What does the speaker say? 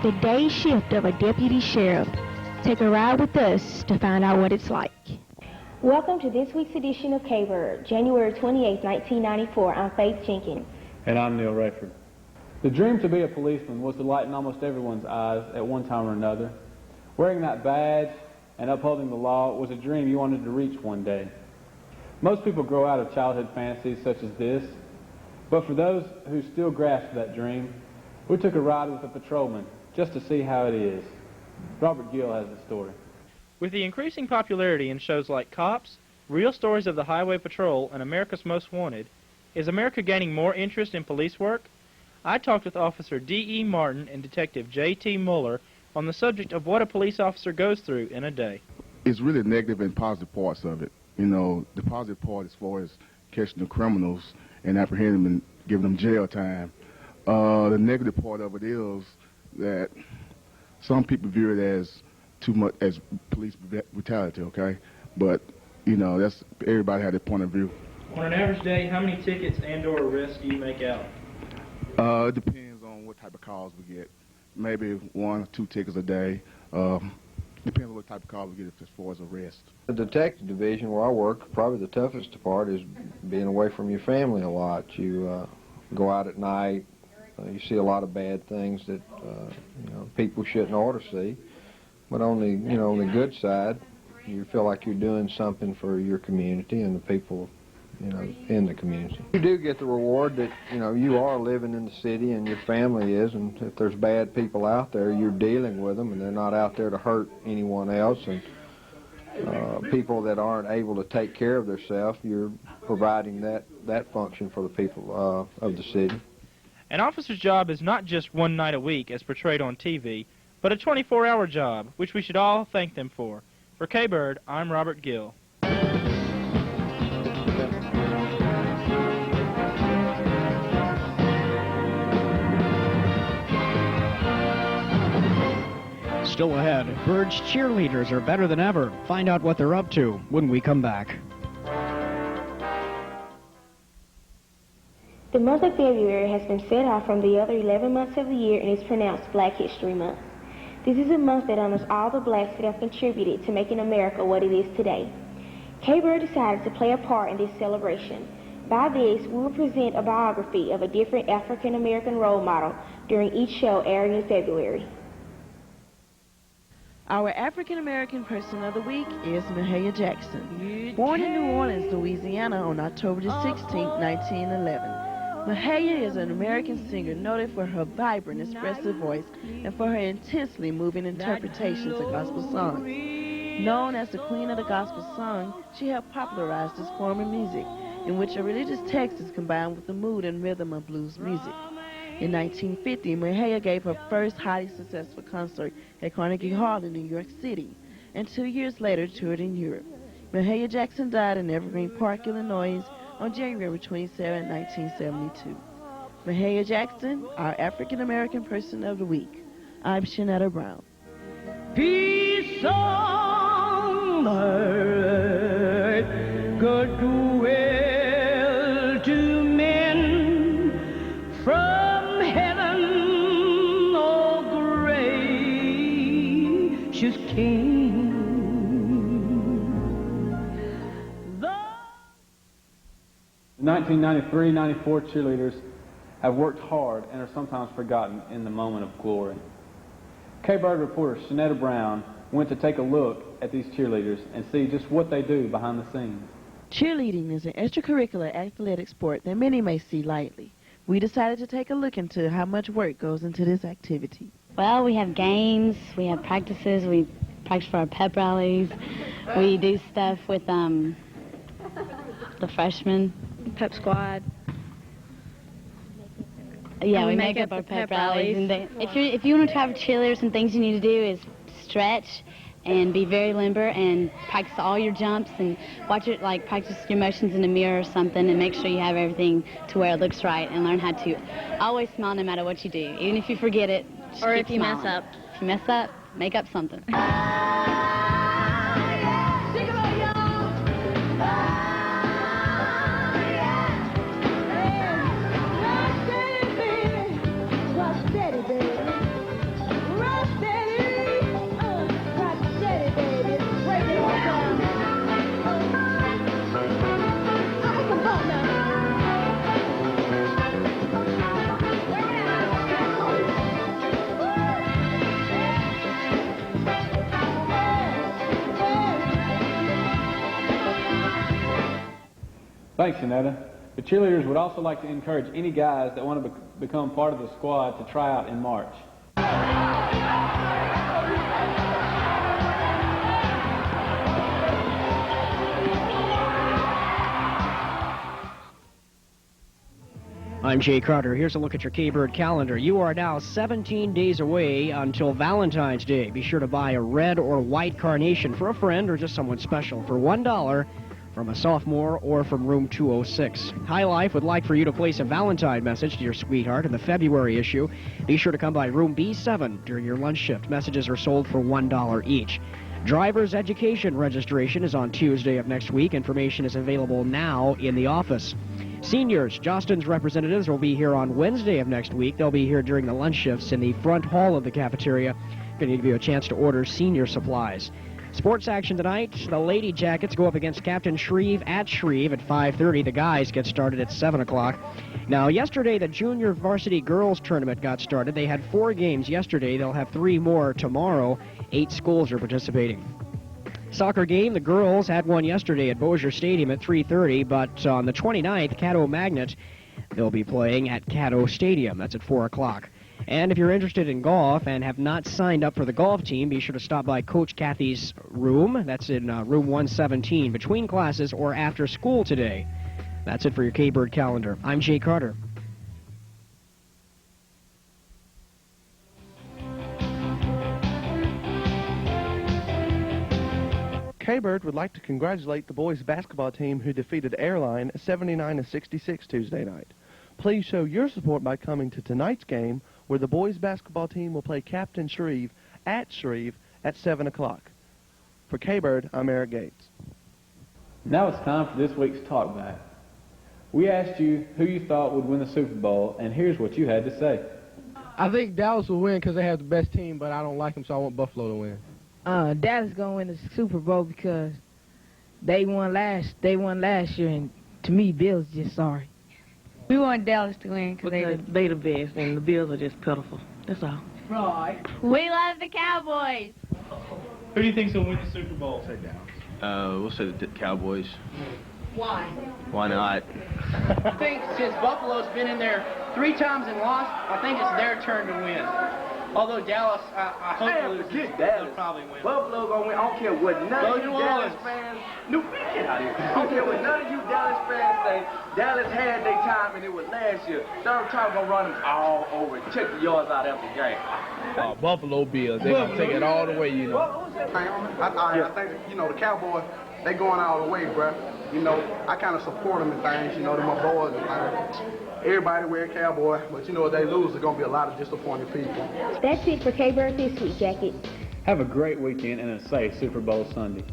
the day shift of a deputy sheriff. Take a ride with us to find out what it's like. Welcome to this week's edition of Kbyrd, January 28, 1994. I'm Faith Jenkins. And I'm Neil Wreyford. The dream to be a policeman was to lighten almost everyone's eyes at one time or another. Wearing that badge and upholding the law was a dream you wanted to reach one day. Most people grow out of childhood fantasies such as this, but for those who still grasp that dream, we took a ride with a patrolman just to see how it is. Robert Gill has the story. With the increasing popularity in shows like Cops, Real Stories of the Highway Patrol, and America's Most Wanted, is America gaining more interest in police work? I talked with Officer D.E. Martin and Detective J.T. Muller on the subject of what a police officer goes through in a day. It's really negative and positive parts of it. You know, the positive part as far as catching the criminals and apprehending them and giving them jail time. The negative part of it is that some people view it as too much as police brutality, okay? But, you know, that's everybody had their point of view. On an average day, how many tickets and/or arrests do you make out? It depends on what type of calls we get. Maybe 1 or 2 tickets a day. Depends on what type of call we get as far as arrest. The detective division where I work, probably the toughest part is being away from your family a lot. You go out at night, you see a lot of bad things that you know, people shouldn't ought to see. But on the, you know, on the good side, you feel like you're doing something for your community and the people, you know, in the community. You do get the reward that, you know, you are living in the city and your family is, and if there's bad people out there, you're dealing with them and they're not out there to hurt anyone else. And people that aren't able to take care of themselves, you're providing that function for the people of the city. An officer's job is not just one night a week as portrayed on TV, but a 24-hour job, which we should all thank them for. For Kbyrd, I'm Robert Gill. Still ahead, Byrd's cheerleaders are better than ever. Find out what they're up to when we come back. The month of February has been set off from the other 11 months of the year and is pronounced Black History Month. This is a month that honors all the blacks that have contributed to making America what it is today. Kbyrd decided to play a part in this celebration. By this, we will present a biography of a different African-American role model during each show airing in February. Our African-American person of the week is Mahalia Jackson. Born in New Orleans, Louisiana on October 16, 1911. Mahalia is an American singer noted for her vibrant, expressive voice and for her intensely moving interpretations of gospel songs. Known as the Queen of the Gospel Song, she helped popularize this form of music, in which a religious text is combined with the mood and rhythm of blues music. In 1950, Mahalia gave her first highly successful concert at Carnegie Hall in New York City, and 2 years later toured in Europe. Mahalia Jackson died in Evergreen Park, Illinois, on January 27, 1972. Mahalia Jackson, our African-American person of the week. I'm Shanetta Brown. Peace on earth, goodwill to men from heaven, oh gracious King. The 1993-94 cheerleaders have worked hard and are sometimes forgotten in the moment of glory. Kbyrd reporter Shanetta Brown went to take a look at these cheerleaders and see just what they do behind the scenes. Cheerleading is an extracurricular athletic sport that many may see lightly. We decided to take a look into how much work goes into this activity. Well, we have games, we have practices, we practice for our pep rallies, we do stuff with the freshmen. Pep squad. Yeah, we make up our pep rallies. And if you want to have cheerleaders, some things you need to do is stretch and be very limber and practice all your jumps and watch it, like practice your motions in the mirror or something, and make sure you have everything to where it looks right, and learn how to always smile no matter what you do. Even if you forget it, just or keep if you smiling. mess up. If you mess up, make up something. Thanks, Shanetta. The cheerleaders would also like to encourage any guys that want to become part of the squad to try out in March. I'm Jay Carter. Here's a look at your Kbyrd calendar. You are now 17 days away until Valentine's Day. Be sure to buy a red or white carnation for a friend or just someone special for $1 from a sophomore or from room 206. High Life would like for you to place a Valentine message to your sweetheart in the February issue. Be sure to come by room B7 during your lunch shift. Messages are sold for $1 each. Driver's education registration is on Tuesday of next week. Information is available now in the office. Seniors, Jostin's representatives will be here on Wednesday of next week. They'll be here during the lunch shifts in the front hall of the cafeteria. Going to give you a chance to order senior supplies. Sports action tonight. The Lady Jackets go up against Captain Shreve at Shreve at 5:30. The guys get started at 7 o'clock. Now, yesterday, the junior varsity girls tournament got started. They had 4 games yesterday. They'll have 3 more tomorrow. 8 schools are participating. Soccer game, the girls had one yesterday at Bossier Stadium at 3:30, but on the 29th, Caddo Magnet, they'll be playing at Caddo Stadium. That's at 4 o'clock. And if you're interested in golf and have not signed up for the golf team, be sure to stop by Coach Kathy's room. That's in room 117, between classes or after school today. That's it for your Kbyrd calendar. I'm Jay Carter. Kbyrd would like to congratulate the boys basketball team who defeated Airline 79-66 Tuesday night. Please show your support by coming to tonight's game, where the boys basketball team will play Captain Shreve at 7 o'clock. For Kbyrd, I'm Eric Gates. Now it's time for this week's Talkback. We asked you who you thought would win the Super Bowl, and here's what you had to say. I think Dallas will win because they have the best team, but I don't like them, so I want Buffalo to win. Dallas gonna win the Super Bowl because they won last year, and to me, Bill's just sorry. We want Dallas to win because they the best, and the Bills are just pitiful. That's all. Right. We love the Cowboys. Who do you think's gonna win the Super Bowl? Say Dallas. We'll say the Cowboys. Why? Why not? I think since Buffalo's been in there 3 times and lost, I think it's their turn to win. Although Dallas, I hope loses, they'll probably win. Buffalo gonna win. I don't care what none of you Dallas fans. Get out of here. I don't care what none of you Dallas fans say. Dallas had their time, and it was last year. Third time gonna run them all over. Check the yards out after the game. Buffalo Bills. They're gonna take it all the way, you know. I think the Cowboys, they going all the way, bruh. I kind of support them and things. They're my boys and things. Everybody wear Cowboy, but if they lose, there's going to be a lot of disappointed people. That's it for Kbyrd this week, Jacket. Have a great weekend and a safe Super Bowl Sunday.